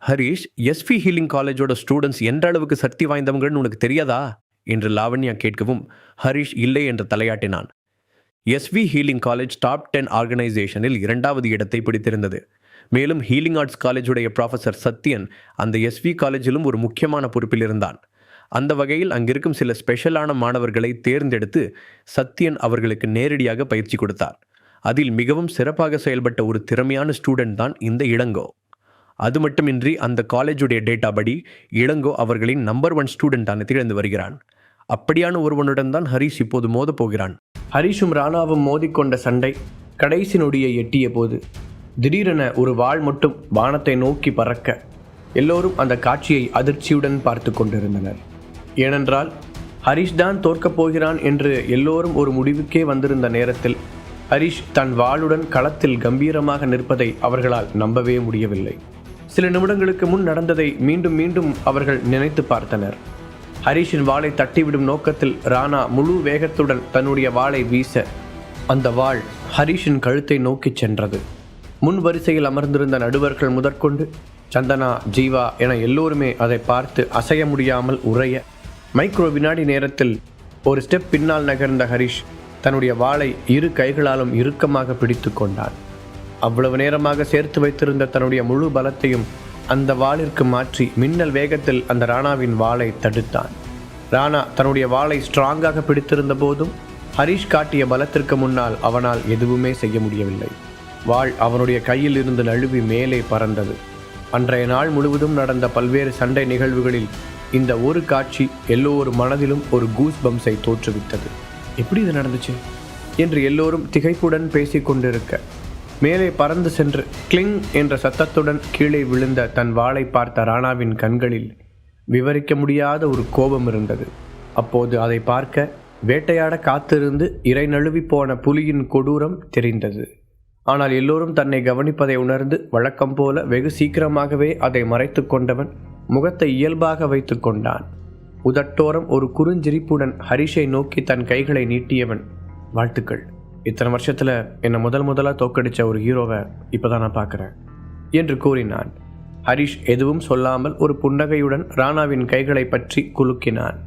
Harish, SV healing காலேஜோட students எந்த அளவுக்கு சக்தி வாய்ந்தவங்கன்னு உனக்கு தெரியாதா என்று லாவண்யா கேட்கவும் ஹரிஷ் இல்லை என்று தலையாட்டினான். எஸ்வி ஹீலிங் காலேஜ் டாப் 10 ஆர்கனைசேஷனில் 2வது இடத்தை பிடித்திருந்தது. மேலும் ஹீலிங் ஆர்ட்ஸ் காலேஜுடைய ப்ரொஃபசர் சத்யன் அந்த எஸ்வி காலேஜிலும் ஒரு முக்கியமான பொறுப்பில் இருந்தான். அந்த வகையில் அங்கிருக்கும் சில ஸ்பெஷலான மாணவர்களை தேர்ந்தெடுத்து சத்யன் அவர்களுக்கு நேரடியாக பயிற்சி கொடுத்தார். அதில் மிகவும் சிறப்பாக செயல்பட்ட ஒரு திறமையான ஸ்டூடெண்ட் தான் இந்த இளங்கோ. அது மட்டுமின்றி அந்த காலேஜுடைய டேட்டா படி இளங்கோ அவர்களின் நம்பர் 1 ஸ்டூடெண்டான திகழ்ந்து வருகிறான். அப்படியான ஒருவனுடன் தான் ஹரிஷ் இப்போது மோதப் போகிறான். ஹரிஷும் ராணாவும் மோதிக்கொண்ட சண்டை கடைசி நொடியை எட்டிய போது திடீரென ஒரு வாள் மட்டும் வானத்தை நோக்கி பறக்க எல்லோரும் அந்த காட்சியை அதிர்ச்சியுடன் பார்த்து கொண்டிருந்தனர். ஏனென்றால் ஹரிஷ் தான் தோற்கப் போகிறான் என்று எல்லோரும் ஒரு முடிவுக்கே வந்திருந்த நேரத்தில் ஹரிஷ் தன் வாளுடன் களத்தில் கம்பீரமாக நிற்பதை அவர்களால் நம்பவே முடியவில்லை. சில நிமிடங்களுக்கு முன் நடந்ததை மீண்டும் மீண்டும் அவர்கள் நினைத்து பார்த்தனர். ஹரிஷின் வாளை தட்டிவிடும் நோக்கத்தில் ராணா முழு வேகத்துடன் தன்னுடைய வாளை வீச அந்த வாள் ஹரிஷின் கழுத்தை நோக்கி சென்றது. முன் வரிசையில் அமர்ந்திருந்த நடுவர்கள் முதற்கொண்டு சந்தனா, ஜீவா என எல்லோருமே அதை பார்த்து அசைய முடியாமல் உறைய மைக்ரோ வினாடி நேரத்தில் ஒரு ஸ்டெப் பின்னால் நகர்ந்த ஹரிஷ் தன்னுடைய வாளை இரு கைகளாலும் இறுக்கமாக பிடித்து கொண்டான். அவ்வளவு நேரமாக சேர்த்து வைத்திருந்த தன்னுடைய முழு பலத்தையும் அந்த வாளிற்கு மாற்றி மின்னல் வேகத்தில் அந்த ராணாவின் வாளை தடுத்தான். ராணா தன்னுடைய வாளை ஸ்ட்ராங்காக பிடித்திருந்த போதும் ஹரிஷ் காட்டிய பலத்திற்கு முன்னால் அவனால் எதுவுமே செய்ய முடியவில்லை. வாள் அவனுடைய கையில் இருந்து நழுவி மேலே பறந்தது. அன்றைய நாள் முழுவதும் நடந்த பல்வேறு சண்டை நிகழ்வுகளில் இந்த ஒரு காட்சி எல்லோரும் மனதிலும் ஒரு கூஸ் பம்ஸை தோற்றுவித்தது. எப்படி இது நடந்துச்சு என்று எல்லோரும் திகைப்புடன் பேசிக் கொண்டிருக்க மேலே பறந்து சென்று கிளிங் என்ற சத்தத்துடன் கீழே விழுந்த தன் வாளை பார்த்த ராணாவின் கண்களில் விவரிக்க முடியாத ஒரு கோபம் இருந்தது. அப்போது அதை பார்க்க வேட்டையாட காத்திருந்து இறை நழுவி போன புலியின் கொடூரம் தெரிந்தது. ஆனால் எல்லோரும் தன்னை கவனிப்பதை உணர்ந்து வழக்கம் போல வெகு சீக்கிரமாகவே அதை மறைத்து கொண்டவன் முகத்தை இயல்பாக வைத்து கொண்டான். உதட்டோரம் ஒரு குறுஞ்சிரிப்புடன் ஹரிஷை நோக்கி தன் கைகளை நீட்டியவன், வாழ்த்துக்கள், இத்தனை வருஷத்தில் என்னை முதலாக தோக்கடித்த ஒரு ஹீரோவை இப்போதான் நான் பார்க்குறேன் என்று கூறினான். ஹரிஷ் எதுவும் சொல்லாமல் ஒரு புன்னகையுடன் ராணாவின் கைகளை பற்றி குலுக்கினான்.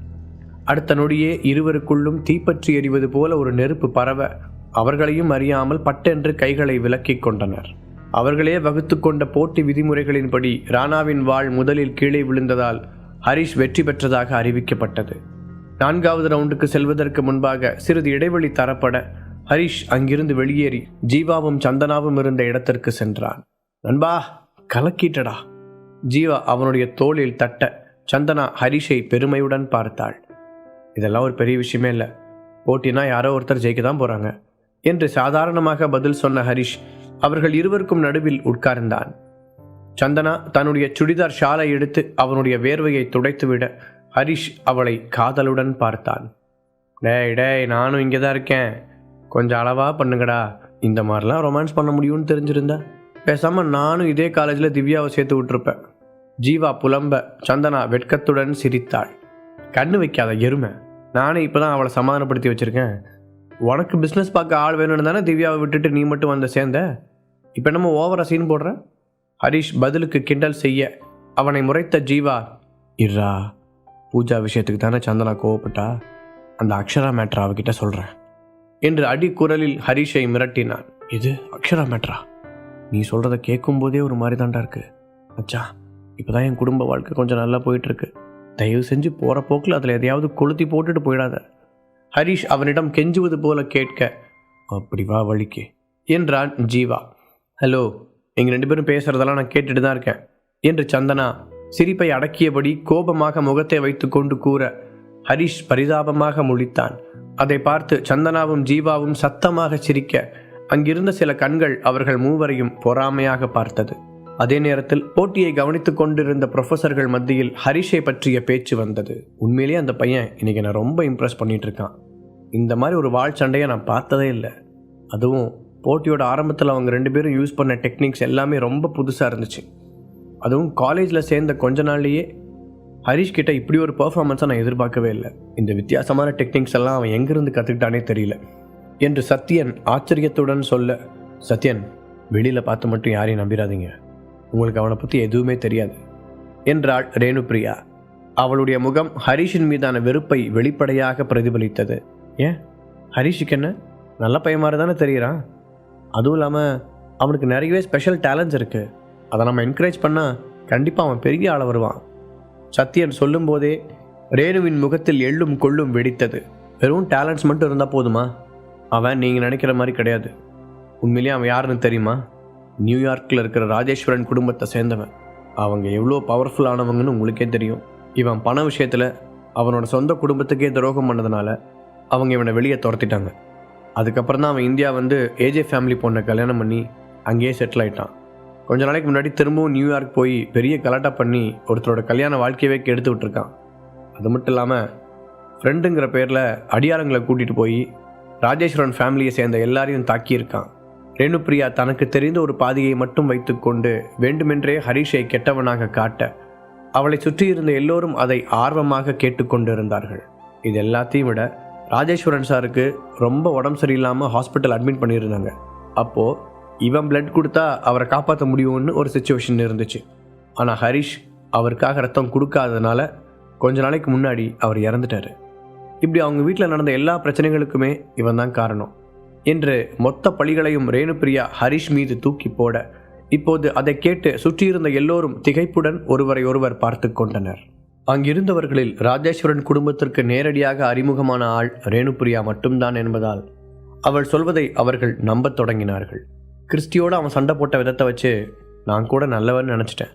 அடுத்த நொடியே இருவருக்குள்ளும் தீப்பற்றி எறிவது போல ஒரு நெருப்பு பரவ அவர்களையும் அறியாமல் பட்டென்று கைகளை விலக்கிக் கொண்டனர். அவர்களே வகுத்து கொண்ட போட்டி விதிமுறைகளின்படி ராணாவின் வாள் முதலில் கீழே விழுந்ததால் ஹரிஷ் வெற்றி பெற்றதாக அறிவிக்கப்பட்டது. 4வது ரவுண்டுக்கு செல்வதற்கு முன்பாக சிறிது இடைவெளி தரப்பட ஹரிஷ் அங்கிருந்து வெளியேறி ஜீவாவும் சந்தனாவும் இருந்த இடத்திற்கு சென்றான். நண்பா, கலக்கிட்டடா. ஜீவா அவனுடைய தோளில் தட்ட சந்தனா ஹரிஷை பெருமையுடன் பார்த்தாள். இதெல்லாம் ஒரு பெரிய விஷயமே இல்லை, போட்டினா யாரோ ஒருத்தர் ஜெயிக்க தான் போகிறாங்க என்று சாதாரணமாக பதில் சொன்ன ஹரிஷ் அவர்கள் இருவருக்கும் நடுவில் உட்கார்ந்தான். சந்தனா தன்னுடைய சுடிதார் ஷாலை எடுத்து அவனுடைய வேர்வையை துடைத்துவிட ஹரிஷ் அவளை காதலுடன் பார்த்தான். டேய், நானும் இங்கே தான் இருக்கேன், கொஞ்சம் அளவா பண்ணுங்கடா. இந்த மாதிரிலாம் ரொமான்ஸ் பண்ண முடியும்னு தெரிஞ்சிருந்தா பேசாமல் நானும் இதே காலேஜில் திவ்யாவை சேர்த்து விட்டுருப்பேன். ஜீவா புலம்ப சந்தனா வெட்கத்துடன் சிரித்தாள். கண்ணு வைக்காத எருமை, நானே இப்போ தான் அவளை சமாதானப்படுத்தி வச்சுருக்கேன். உனக்கு பிஸ்னஸ் பார்க்க ஆள் வேணும்னு தானே திவ்யாவை விட்டுட்டு நீ மட்டும் வந்து சேர்ந்த, இப்போ என்னமோ ஓவரா சீன் போடுற? ஹரிஷ் பதிலுக்கு கிண்டல் செய்ய அவனை முறைத்த ஜீவா, இர்ரா, பூஜா விஷயத்துக்கு தானே சந்தனா கோவப்பட்டா, அந்த அக்ஷரா மேட்ரா அவகிட்ட சொல்கிறேன் என்று அடிக்குரலில் ஹரிஷை மிரட்டினான். இது அக்ஷரா மேட்ரா? நீ சொல்கிறத கேட்கும்போதே ஒரு மாதிரி தாண்டா இருக்கு மச்சான். இப்போ தான் என் குடும்ப வாழ்க்கை கொஞ்சம் நல்லா போயிட்டுருக்கு, தயவு செஞ்சு போகிற போக்கில் அதில் எதையாவது கொளுத்தி போட்டுட்டு போயிடாத. ஹரிஷ் அவனிடம் கெஞ்சுவது போல கேட்க, அப்படி வா வழிக்கு என்றான் ஜீவா. ஹலோ, நீங்கள் 2 பேரும் பேசுகிறதெல்லாம் நான் கேட்டுட்டு தான் இருக்கேன் என்று சந்தனா சிரிப்பை அடக்கியபடி கோபமாக முகத்தை வைத்து கொண்டு கூற ஹரிஷ் பரிதாபமாக முழித்தான். அதை பார்த்து சந்தனாவும் ஜீவாவும் சத்தமாக சிரிக்க அங்கிருந்த சில கண்கள் அவர்கள் மூவரையும் பொறாமையாக பார்த்தது. அதே நேரத்தில் போட்டியை கவனித்துக் கொண்டிருந்த ப்ரொஃபஸர்கள் மத்தியில் ஹரிஷை பற்றிய பேச்சு வந்தது. உண்மையிலேயே அந்த பையன் இன்னைக்கு நான் ரொம்ப இம்ப்ரெஸ் பண்ணிட்டு இருக்கான். இந்த மாதிரி ஒரு வாள் சண்டையை நான் பார்த்ததே இல்லை. அதுவும் போட்டியோட ஆரம்பத்தில் அவங்க 2 பேரும் யூஸ் பண்ண டெக்னிக்ஸ் எல்லாமே ரொம்ப புதுசாக இருந்துச்சு. அதுவும் காலேஜில் சேர்ந்த கொஞ்ச நாள்லேயே ஹரிஷ் கிட்ட இப்படி ஒரு பர்ஃபார்மன்ஸை நான் எதிர்பார்க்கவே இல்லை. இந்த வித்தியாசமான டெக்னிக்ஸ் எல்லாம் அவன் எங்கிருந்து கற்றுக்கிட்டானே தெரியல என்று சத்யன் ஆச்சரியத்துடன் சொல்ல, சத்யன், வெளியில் பார்த்து மட்டும் யாரையும் நம்பிடாதீங்க, உங்களுக்கு அவனை பற்றி எதுவுமே தெரியாது என்றாள் ரேணுபிரியா. அவளுடைய முகம் ஹரிஷின் மீதான வெறுப்பை வெளிப்படையாக பிரதிபலித்தது. ஏன், ஹரிஷுக்கு என்ன, நல்ல பையன் மாதிரி தானே தெரிகிறான். அதுவும் இல்லாமல் அவனுக்கு நிறையவே ஸ்பெஷல் டேலண்ட்ஸ் இருக்குது. அதை நம்ம என்கரேஜ் பண்ணால் கண்டிப்பாக அவன் பெரிய ஆள வருவான். சத்யன் சொல்லும்போதே ரேணுவின் முகத்தில் எள்ளும் கொள்ளும் வெடித்தது. வெறும் டேலண்ட்ஸ் மட்டும் இருந்தால் போதுமா? அவன் நீங்கள் நினைக்கிற மாதிரி கிடையாது. உண்மையிலேயே அவன் யாருன்னு தெரியுமா? நியூயார்க்கில் இருக்கிற ராஜேஸ்வரன் குடும்பத்தை சேர்ந்தவன். அவங்க எவ்வளோ பவர்ஃபுல்லானவங்கன்னு உங்களுக்கே தெரியும். இவன் பண விஷயத்தில் அவனோட சொந்த குடும்பத்துக்கே துரோகம் பண்ணதுனால அவங்க இவனை வெளியே துரத்திட்டாங்க. அதுக்கப்புறம் தான் அவன் இந்தியா வந்து ஏஜே ஃபேமிலி பொண்ணை கல்யாணம் பண்ணி அங்கேயே செட்டில் ஆகிட்டான். கொஞ்ச நாளைக்கு முன்னாடி திரும்பவும் நியூயார்க் போய் பெரிய கலாட்டா பண்ணி ஒருத்தரோட கல்யாண வாழ்க்கையவே கெடுத்து விட்டுருக்கான். அது மட்டும் இல்லாமல் ஃப்ரெண்டுங்கிற பேரில் அடியாரங்களை கூட்டிகிட்டு போய் ராஜேஸ்வரன் ஃபேமிலியை சேர்ந்த எல்லாரையும் தாக்கியிருக்கான். ரேணுபிரியா தனக்கு தெரிந்த ஒரு பாதியை மட்டும் வைத்துக்கொண்டு வேண்டுமென்றே ஹரிஷை கெட்டவனாக காட்ட அவளை சுற்றியிருந்த எல்லோரும் அதை ஆர்வமாக கேட்டுக்கொண்டிருந்தார்கள். இது எல்லாத்தையும் விட ராஜேஸ்வரன் சாருக்கு ரொம்ப உடம்பு சரியில்லாமல் ஹாஸ்பிட்டல் அட்மிட் பண்ணியிருந்தாங்க. அப்போது இவன் பிளட் கொடுத்தா அவரை காப்பாற்ற முடியும்னு ஒரு சுச்சுவேஷன் இருந்துச்சு. ஆனால் ஹரிஷ் அவருக்காக ரத்தம் கொடுக்காததுனால கொஞ்ச நாளைக்கு முன்னாடி அவர் இறந்துட்டார். இப்படி அவங்க வீட்டில் நடந்த எல்லா பிரச்சனைகளுக்குமே இவன் தான் காரணம் என்று மொத்த பழிகளையும் ரேணுபிரியா ஹரிஷ் மீது தூக்கி போட, இப்போது அதை கேட்டு சுற்றியிருந்த எல்லோரும் திகைப்புடன் ஒருவரை ஒருவர் பார்த்து கொண்டனர். அங்கிருந்தவர்களில் ராஜேஸ்வரன் குடும்பத்திற்கு நேரடியாக அறிமுகமான ஆள் ரேணுபிரியா மட்டும்தான் என்பதால் அவள் சொல்வதை அவர்கள் நம்பத் தொடங்கினார்கள். கிறிஸ்டியோடு அவன் சண்டை போட்ட விதத்தை வச்சு நான் கூட நல்லவன்னு நினச்சிட்டேன்.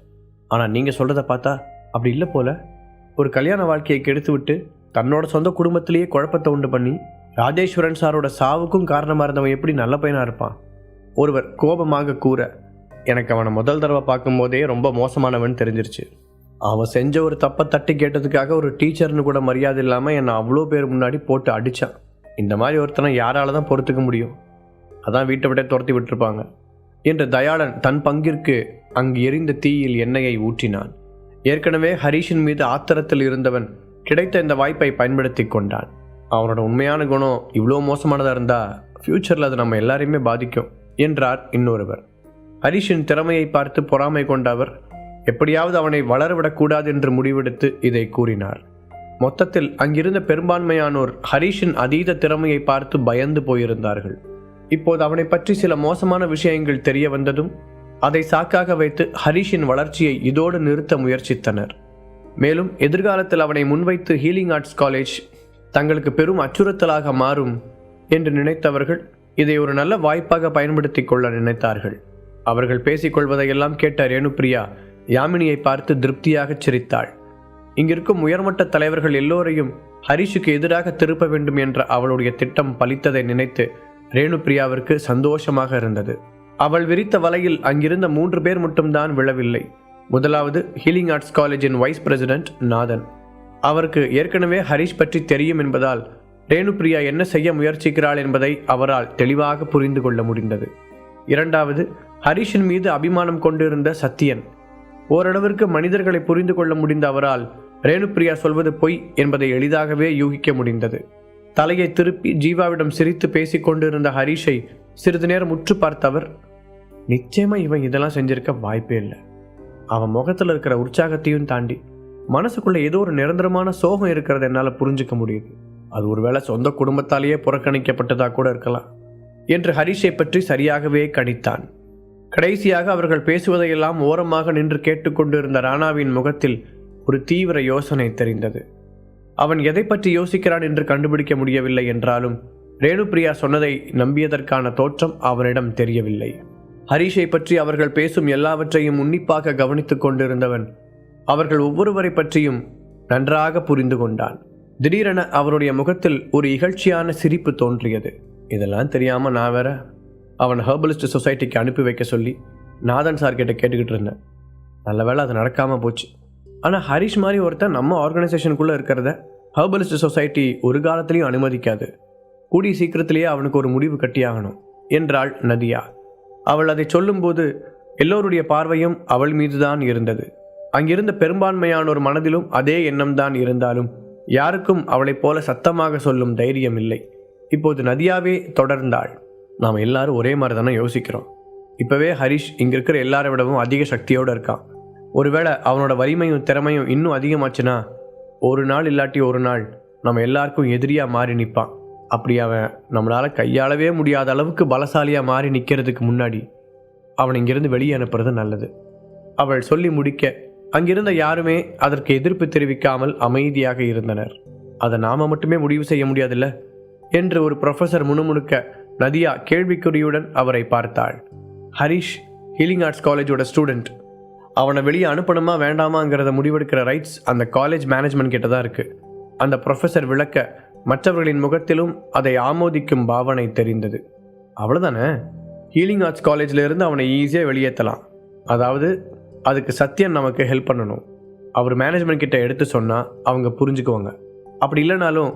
ஆனால் நீங்கள் சொல்கிறத பார்த்தா அப்படி இல்லை போல. ஒரு கல்யாண வாழ்க்கையை கெடுத்து விட்டு தன்னோட சொந்த குடும்பத்திலேயே குழப்பத்தை உண்டு பண்ணி ராஜேஸ்வரன் சாரோட சாவுக்கும் காரணமாக இருந்தவன் எப்படி நல்ல பையனாக இருப்பான்? ஒருவர் கோபமாக கூற, எனக்கு அவனை முதல் தடவை பார்க்கும்போதே ரொம்ப மோசமானவன் தெரிஞ்சிருச்சு. அவன் செஞ்ச ஒரு தப்பை தட்டி கேட்டதுக்காக ஒரு டீச்சர்னு கூட மரியாதை இல்லாமல் என்னை அவ்வளோ பேர் முன்னாடி போட்டு அடித்தான். இந்த மாதிரி ஒருத்தனை யாரால தான் பொறுத்துக்க முடியும்? அதான் வீட்டை விட்டே துரத்தி விட்டுருப்பாங்க என்று தயாளன் தன் பங்கிற்கு அங்கு எரிந்த தீயில் எண்ணெயை ஊற்றினான். ஏற்கனவே ஹரிஷின் மீது ஆத்திரத்தில் இருந்தவன் கிடைத்த இந்த வாய்ப்பை பயன்படுத்தி கொண்டான். அவனோட உண்மையான குணம் இவ்வளோ மோசமானதாக இருந்தால் ஃப்யூச்சரில் அது நம்ம எல்லாரையுமே பாதிக்கும் என்றார் இன்னொருவர். ஹரிஷின் திறமையை பார்த்து பொறாமை கொண்ட அவர் எப்படியாவது அவனை வளரவிடக்கூடாது என்று முடிவெடுத்து இதை கூறினார். மொத்தத்தில் அங்கிருந்த பெரும்பான்மையானோர் ஹரிஷின் அதீத திறமையை பார்த்து பயந்து போயிருந்தார்கள். இப்போது அவனை பற்றி சில மோசமான விஷயங்கள் தெரிய வந்ததும் அதை சாக்காக வைத்து ஹரிஷின் வளர்ச்சியை இதோடு நிறுத்த முயற்சித்தனர். மேலும் எதிர்காலத்தில் அவனை முன்வைத்து ஹீலிங் ஆர்ட்ஸ் காலேஜ் தங்களுக்கு பெரும் அச்சுறுத்தலாக மாறும் என்று நினைத்தவர்கள் இதை ஒரு நல்ல வாய்ப்பாக பயன்படுத்தி கொள்ள நினைத்தார்கள். அவர்கள் பேசிக்கொள்வதையெல்லாம் கேட்ட ரேணுபிரியா யாமினியை பார்த்து திருப்தியாக சிரித்தாள். இங்கிருக்கும் உயர்மட்ட தலைவர்கள் எல்லோரையும் ஹரிஷுக்கு எதிராக திருப்ப வேண்டும் என்ற அவளுடைய திட்டம் பலித்ததை நினைத்து ரேணுபிரியாவிற்கு சந்தோஷமாக இருந்தது. அவள் விரித்த வலையில் அங்கிருந்த 3 பேர் மட்டும்தான் விழவில்லை. முதலாவது ஹீலிங் ஆர்ட்ஸ் காலேஜின் வைஸ் பிரசிடென்ட் நாதன். அவருக்கு ஏற்கனவே ஹரிஷ் பற்றி தெரியும் என்பதால் ரேணுபிரியா என்ன செய்ய முயற்சிக்கிறாள் என்பதை அவரால் தெளிவாக புரிந்து கொள்ள முடிந்தது. இரண்டாவது, ஹரிஷின் மீது அபிமானம் கொண்டிருந்த சத்யன். ஓரளவிற்கு மனிதர்களை புரிந்து கொள்ள முடிந்த அவரால் ரேணுபிரியா சொல்வது பொய் என்பதை எளிதாகவே யூகிக்க முடிந்தது. தலையை திருப்பி ஜீவாவிடம் சிரித்து பேசிக் கொண்டிருந்த ஹரிஷை சிறிது நேரம் உற்று பார்த்தவர், நிச்சயமா இவன் இதெல்லாம் செஞ்சிருக்க வாய்ப்பே இல்லை. அவன் முகத்தில் இருக்கிற உற்சாகத்தையும் தாண்டி மனசுக்குள்ள ஏதோ ஒரு நிரந்தரமான சோகம் இருக்கிறத என்னால் புரிஞ்சுக்க முடியுது. அது ஒருவேளை சொந்த குடும்பத்தாலேயே புறக்கணிக்கப்பட்டதா கூட இருக்கலாம் என்று ஹரிஷை பற்றி சரியாகவே கணித்தான். கடைசியாக அவர்கள் பேசுவதையெல்லாம் ஓரமாக நின்று கேட்டுக்கொண்டிருந்த ராணாவின் முகத்தில் ஒரு தீவிர யோசனை தெரிந்தது. அவன் எதை பற்றி யோசிக்கிறான் என்று கண்டுபிடிக்க முடியவில்லை என்றாலும் ரேணுபிரியா சொன்னதை நம்பியதற்கான தோற்றம் அவனிடம் தெரியவில்லை. ஹரிஷை பற்றி அவர்கள் பேசும் எல்லாவற்றையும் உன்னிப்பாக கவனித்துக் கொண்டிருந்தவன் அவர்கள் ஒவ்வொருவரை பற்றியும் நன்றாக புரிந்து கொண்டான். திடீரென அவருடைய முகத்தில் ஒரு இகழ்ச்சியான சிரிப்பு தோன்றியது. இதெல்லாம் தெரியாமல் நான் வேற அவன் ஹெர்பலிஸ்ட் சொசைட்டிக்கு அனுப்பி வைக்க சொல்லி நாதன் சார் கிட்ட கேட்டுக்கிட்டு இருந்தேன். நல்ல வேளை அது நடக்காமல் போச்சு. ஆனால் ஹரிஷ் மாதிரி ஒருத்தன் நம்ம ஆர்கனைசேஷனுக்குள்ளே இருக்கிறத ஹெர்பலிஸ்ட் சொசைட்டி ஒரு காலத்திலையும் அனுமதிக்காது. கூடிய சீக்கிரத்திலேயே அவனுக்கு ஒரு முடிவு கட்டியாகணும் என்றாள் நதியா. அவள் அதை சொல்லும்போது எல்லோருடைய பார்வையும் அவள் மீதுதான் இருந்தது. அங்கிருந்த பெரும்பான்மையானோர் மனதிலும் அதே எண்ணம்தான் இருந்தாலும் யாருக்கும் அவளைப் போல சத்தமாக சொல்லும் தைரியம் இல்லை. இப்போது நதியாவே தொடர்ந்தாள், நாம் எல்லாரும் ஒரே மாதிரி தானே யோசிக்கிறோம். இப்போவே ஹரிஷ் இங்கே இருக்கிற எல்லாரை விடவும் அதிக சக்தியோடு இருக்கான். ஒருவேளை அவனோட வலிமையும் திறமையும் இன்னும் அதிகமாச்சுன்னா ஒரு நாள் இல்லாட்டி ஒரு நாள் நம்ம எல்லாருக்கும் எதிரியாக மாறி நிற்பான். அப்படி அவன் நம்மளால் கையாளவே முடியாத அளவுக்கு பலசாலியாக மாறி நிற்கிறதுக்கு முன்னாடி அவனை இங்கிருந்து வெளியே அனுப்புறது நல்லது. அவள் சொல்லி முடிக்க அங்கிருந்த யாருமே அதற்கு எதிர்ப்பு தெரிவிக்காமல் அமைதியாக இருந்தனர். அதை நாம மட்டுமே முடிவு செய்ய முடியாதுல்ல என்று ஒரு ப்ரொஃபஸர் முணுமுணுக்க நதியா கேள்விக்குறியுடன் அவரை பார்த்தாள். ஹரிஷ் ஹீலிங் ஆர்ட்ஸ் காலேஜோட ஸ்டூடெண்ட். அவனை வெளியே அனுப்பணுமா வேண்டாமாங்கிறத முடிவெடுக்கிற ரைட்ஸ் அந்த காலேஜ் மேனேஜ்மெண்ட் கிட்ட தான் இருக்குது. அந்த ப்ரொஃபஸர் விளக்க மற்றவர்களின் முகத்திலும் அதை ஆமோதிக்கும் பாவனை தெரிந்தது. அவ்வளோதானே, ஹீலிங் ஆர்ட்ஸ் காலேஜில் இருந்து அவனை ஈஸியாக வெளியேற்றலாம். அதாவது அதுக்கு சத்யன் நமக்கு ஹெல்ப் பண்ணணும். அவர் மேனேஜ்மெண்ட் கிட்ட எடுத்து சொன்னால் அவங்க புரிஞ்சுக்குவாங்க. அப்படி இல்லைனாலும்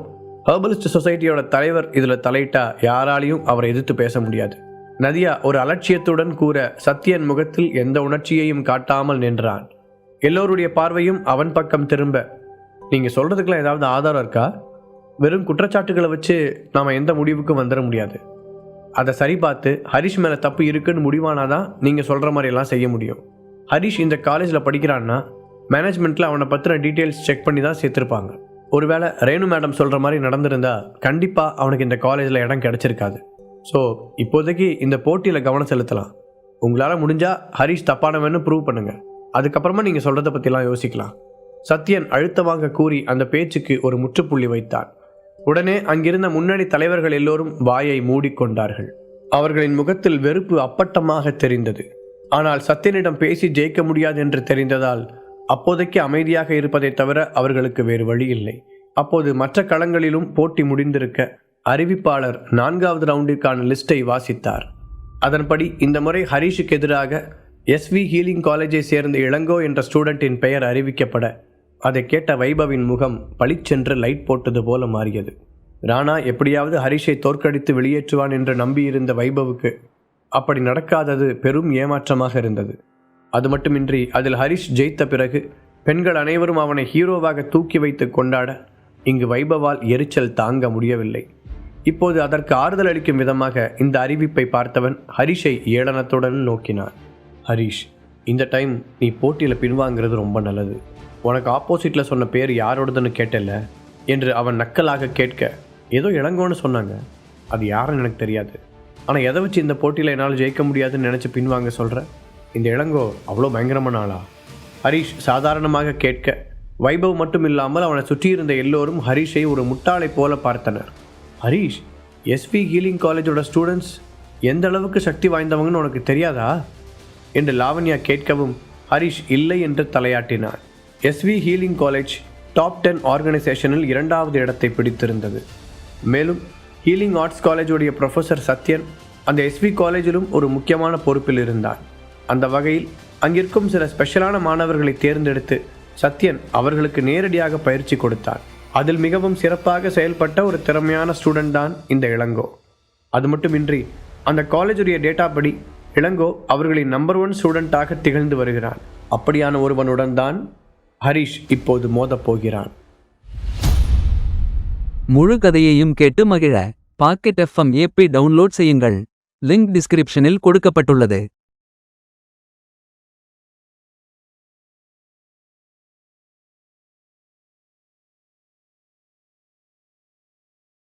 ஹெர்பலிஸ்ட் சொசைட்டியோட தலைவர் இதில் தலையிட்டா யாராலையும் அவரை எதிர்த்து பேச முடியாது. நதியா ஒரு அலட்சியத்துடன் கூற சத்யன் முகத்தில் எந்த உணர்ச்சியையும் காட்டாமல் நின்றான். எல்லோருடைய பார்வையும் அவன் பக்கம் திரும்ப, நீங்கள் சொல்கிறதுக்கெல்லாம் ஏதாவது ஆதாரம் இருக்கா? வெறும் குற்றச்சாட்டுகளை வச்சு நாம் எந்த முடிவுக்கும் வந்துட முடியாது. அதை சரி பார்த்து ஹரிஷ் மேலே தப்பு இருக்குன்னு முடிவானாதான் நீங்கள் சொல்கிற மாதிரியெல்லாம் செய்ய முடியும். ஹரிஷ் இந்த காலேஜில் படிக்கிறான்னா மேனேஜ்மெண்ட்டில் அவனை பற்றின டீட்டெயில்ஸ் செக் பண்ணி தான் சேர்த்துருப்பாங்க. ஒருவேளை ரேணு மேடம் சொல்கிற மாதிரி நடந்திருந்தா கண்டிப்பாக அவனுக்கு இந்த காலேஜில் இடம் கிடச்சிருக்காது. ஸோ இப்போதைக்கு இந்த போட்டியில் கவனம் செலுத்தலாம். உங்களால் முடிஞ்சால் ஹரிஷ் தப்பானவன்னு ப்ரூவ் பண்ணுங்கள். அதுக்கப்புறமா நீங்கள் சொல்கிறத பற்றிலாம் யோசிக்கலாம். சத்யன் அழுத்தமாக கூறி அந்த பேச்சுக்கு ஒரு முற்றுப்புள்ளி வைத்தான். உடனே அங்கிருந்த முன்னணி தலைவர்கள் எல்லோரும் வாயை மூடிக்கொண்டார்கள். அவர்களின் முகத்தில் வெறுப்பு அப்பட்டமாக தெரிந்தது. ஆனால் சத்யனிடம் பேசி ஜெயிக்க முடியாது என்று தெரிந்ததால் அப்போதைக்கு அமைதியாக இருப்பதை தவிர அவர்களுக்கு வேறு வழி இல்லை. அப்போது மற்ற களங்களிலும் போட்டி முடிந்திருக்க அறிவிப்பாளர் 4வது ரவுண்டிற்கான லிஸ்டை வாசித்தார். அதன்படி இந்த முறை ஹரிஷுக்கு எதிராக எஸ்வி ஹீலிங் காலேஜை சேர்ந்த இளங்கோ என்ற ஸ்டூடெண்டின் பெயர் அறிவிக்கப்பட அதை கேட்ட வைபவின் முகம் பளிச்சென்று லைட் போட்டது போல மாறியது. ராணா எப்படியாவது ஹரிஷை தோற்கடித்து வெளியேற்றுவான் என்று நம்பியிருந்த வைபவுக்கு அப்படி நடக்காதது பெரும் ஏமாற்றமாக இருந்தது. அது மட்டுமின்றி அதில் ஹரிஷ் ஜெயித்த பிறகு பெண்கள் அனைவரும் அவனை ஹீரோவாக தூக்கி வைத்து கொண்டாட இங்கு வைபவால் எரிச்சல் தாங்க முடியவில்லை. இப்போது அதற்கு ஆறுதல் அளிக்கும் விதமாக இந்த அறிவிப்பை பார்த்தவன் ஹரிஷை ஏளனத்துடன் நோக்கினான். ஹரிஷ், இந்த டைம் நீ போட்டியில் பின்வாங்கிறது ரொம்ப நல்லது. உனக்கு ஆப்போசிட்டில் சொன்ன பேர் யாரோடதுன்னு கேட்டல என்று அவன் நக்கலாக கேட்க, ஏதோ இளங்கோன்னு சொன்னாங்க, அது யாருன்னு எனக்கு தெரியாது. ஆனால் எதை வச்சு இந்த போட்டியில் என்னால் ஜெயிக்க முடியாதுன்னு நினச்சி பின்வாங்க சொல்கிற? இந்த இளங்கோ அவ்வளோ பயங்கரமான ஆளா? ஹரிஷ் சாதாரணமாக கேட்க வைபவ் மட்டும் இல்லாமல் அவனை சுற்றியிருந்த எல்லோரும் ஹரிஷை ஒரு முட்டாளை போல பார்த்தனர். ஹரிஷ், எஸ்வி ஹீலிங் காலேஜோட ஸ்டூடெண்ட்ஸ் எந்த அளவுக்கு சக்தி வாய்ந்தவங்கன்னு உனக்கு தெரியாதா என்று லாவண்யா கேட்கவும் ஹரிஷ் இல்லை என்று தலையாட்டினார். எஸ்வி ஹீலிங் காலேஜ் டாப் 10 ஆர்கனைசேஷனில் 2வது இடத்தை பிடித்திருந்தது. மேலும் ஹீலிங் ஆர்ட்ஸ் காலேஜுடைய ப்ரொஃபஸர் சத்யன் அந்த எஸ்வி காலேஜிலும் ஒரு முக்கியமான பொறுப்பில் இருந்தார். அந்த வகையில் அங்கிருக்கும் சில ஸ்பெஷலான மாணவர்களை தேர்ந்தெடுத்து சத்யன் அவர்களுக்கு நேரடியாக பயிற்சி கொடுத்தார். அதில் மிகவும் சிறப்பாக செயல்பட்ட ஒரு திறமையான ஸ்டூடெண்ட் தான் இந்த இளங்கோ. அது மட்டுமின்றி அந்த காலேஜுடைய டேட்டா படி இளங்கோ அவர்களின் நம்பர் 1 ஸ்டூடெண்ட்டாக திகழ்ந்து வருகிறான். அப்படியான ஒருவனுடன் தான் ஹரிஷ் இப்போது மோதப் போகிறான். முழு கதையையும் கேட்டு மகிழ பாக்கெட் FM ஆப்பை டவுன்லோட் செய்யுங்கள். லிங்க் டிஸ்கிரிப்ஷனில் கொடுக்கப்பட்டுள்ளது.